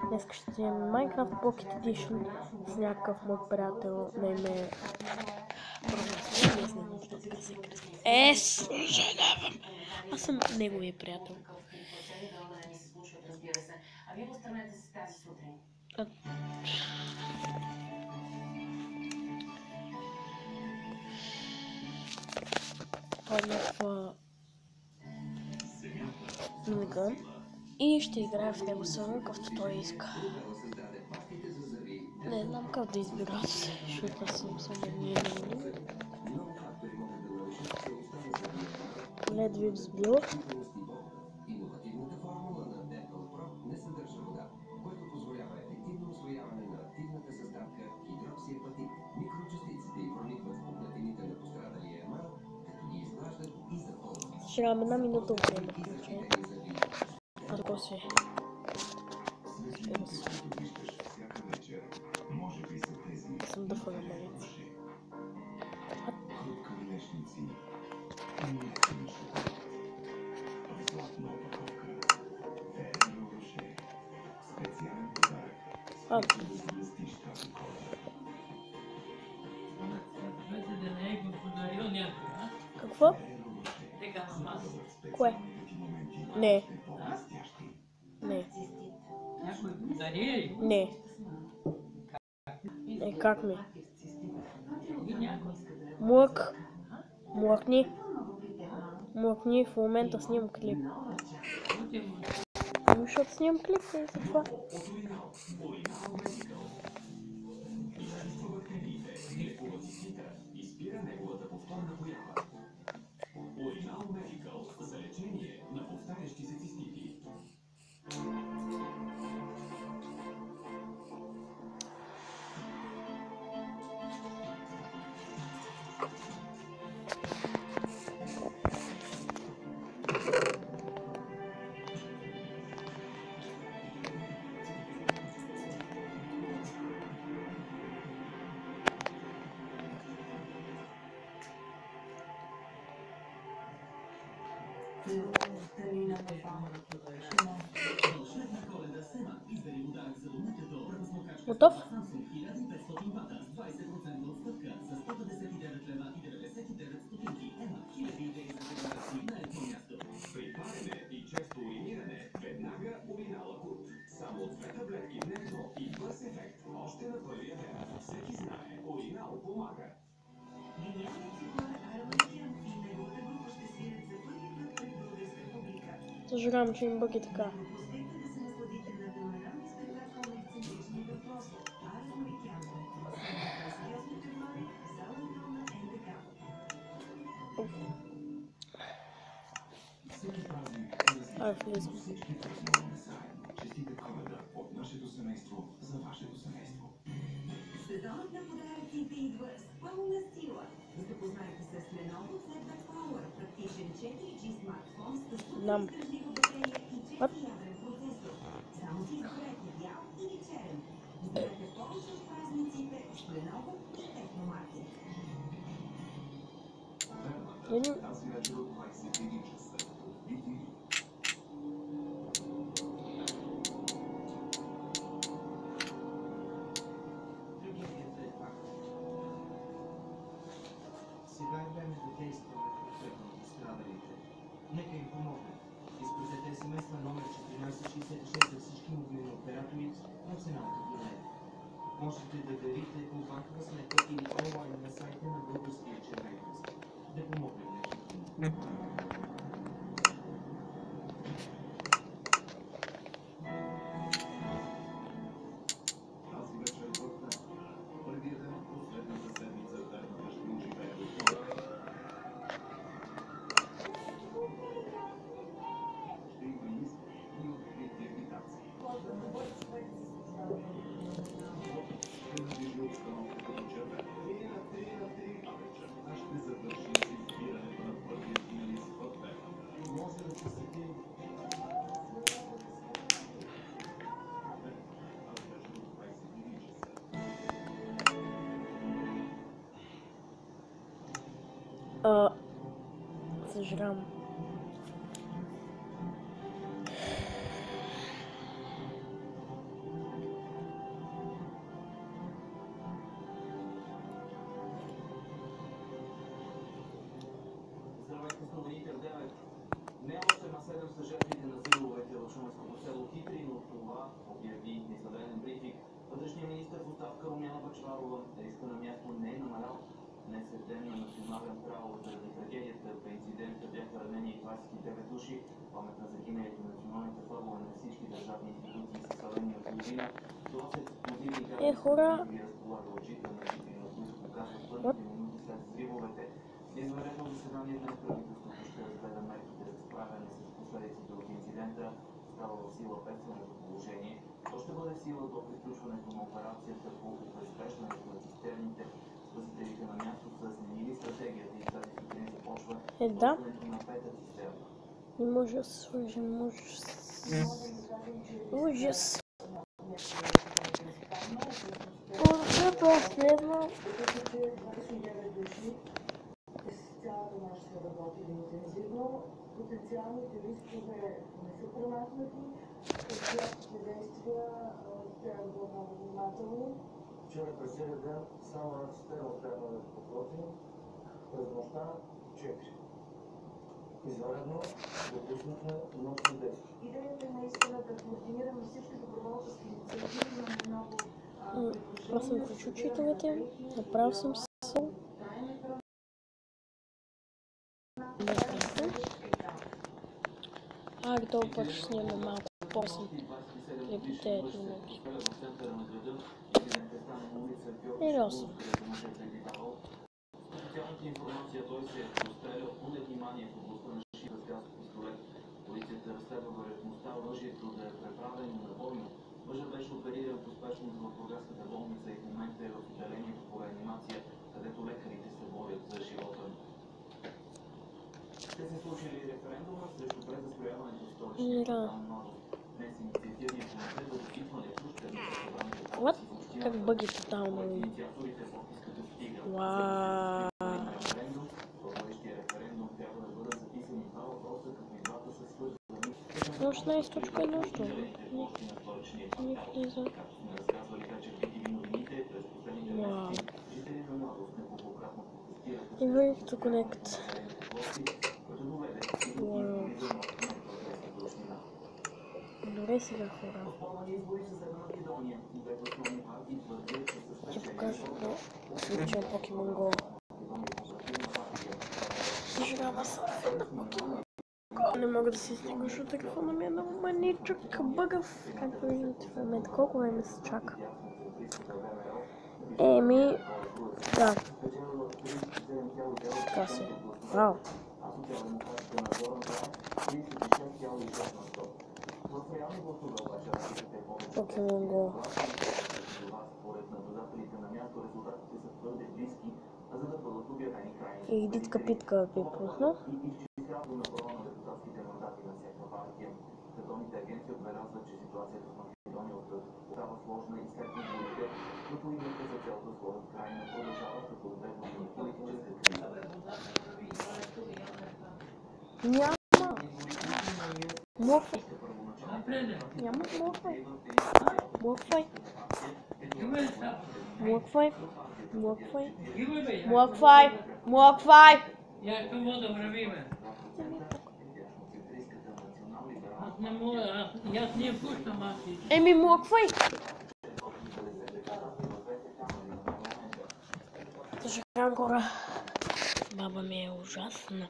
Днес ще имаме Minecraft Pocket Edition с някакъв мой приятел на име съжалявам. Аз съм неговия приятел. Това е някаква минигън и ще играя в него само какъвто той иска. Не знам как да избира, защото аз съм самониран. Лед ви взбил. Сега една минута време включай. А после съм дъфа на малица. Какво? Кое? Не. Не. Не. Как ми? Млъкни. Млъкни, в момента снимам клип. Защото снимам клип и за това. Готов? Съжалявам, че им бъги така. Ай, влизам. Сезонът на подаръците идва с пълна сила. Запознайте се с Lenovo ThinkPad Power, практичен 4G смартфон с супер издръжлива батерия и 4-ядрен процесор. Само си изберете бял или черен. Изберете повече от празниците с Lenovo и Technomarket. Сега е време да действаме подкрепно за страдалите. Нека им помогнем. Изпратете СМС на номер 1466 за всички мобилни оператори на цена като лев. Можете да дарите по банкова сметка или онлайн на сайта на Българския червен кръст. Да помогнем на всички. Съжалявам. хора. What? Извънредно заседание на правителството ще разгледа мерките за справяне с последиците от инцидента. Става в сила бедственото положение. То ще бъде в сила до приключването на операцията по обезвреждането на цистерните. Спасителите на място са сменили стратегията и тази сутрин започва използването на пета цистерна. Не може да се свържем, ужас. Ужас. Първата следва. Цялата наша се работи интензивно. Потенциалните рискове не са премахнати. Предприятите действия трябва да бъдат много внимателни. Вчера през целия ден само една цистерна успяхме да подготвим. През нощта 4. Извънредно допуснахме нощни действия. Идеята е наистина да координираме всички доброволчески инициативи на много Аз съм включил читовете, направил съм се. Долу пък ще снимаме малко после клипите минути. Или 8. Официалната информация, той се е пострелял поне внимание в областта на шива с газ пистолет. Полицията разследва вероятността оръжието да е преправено на бойно. Мъжът беше опериран по спешност в Бургаската болница и в момента е в отделението по реанимация, където лекарите се борят за живота му. Те се случили референдума срещу презастрояването в столичния квартал Младост. Днес инициативният комитет за допитването ще бъде събраните подписи в общината. Как бъги тотално. Инициаторите подписката стига. Вау. Референдум трябва да бъдат записани два въпроса, като и двата са свързани. Нощ на източка е нощ. Не влиза. Както сме разказвали вече в BTV новините, през последните месеци жители на Младост неколкократно протестираха И ready to connect. което доведе и до влизане в непротестна грошнина. Добре сега, хора. Оспорвани избори с една Македония. Двете основни партии твърдят, че са Ще покажа да случва Pokemon Go. Съжалявам, аз съм фен на Pokemon Go. Не мога да си стигна, защото телефона ми е много маничък, бъгав. Както виждате в момента, колко време се чака? Еми, да. Това си. Вау. Pokemon Go. И дитка питка ви пусна. Световните агенции отбелязват, че ситуацията в Македония остава сложна и след изборите, като игрите за цел да сложат край на продължават като 2 години политическа криза. Няма. Морфай. Няма морфай. Морфай. Морфай. Морфай. Морфай. Морфай. Я какво да правиме? Аз не мога, аз не пущам аз. Еми, морфай. Съжалявам, хора. Баба ми е ужасна.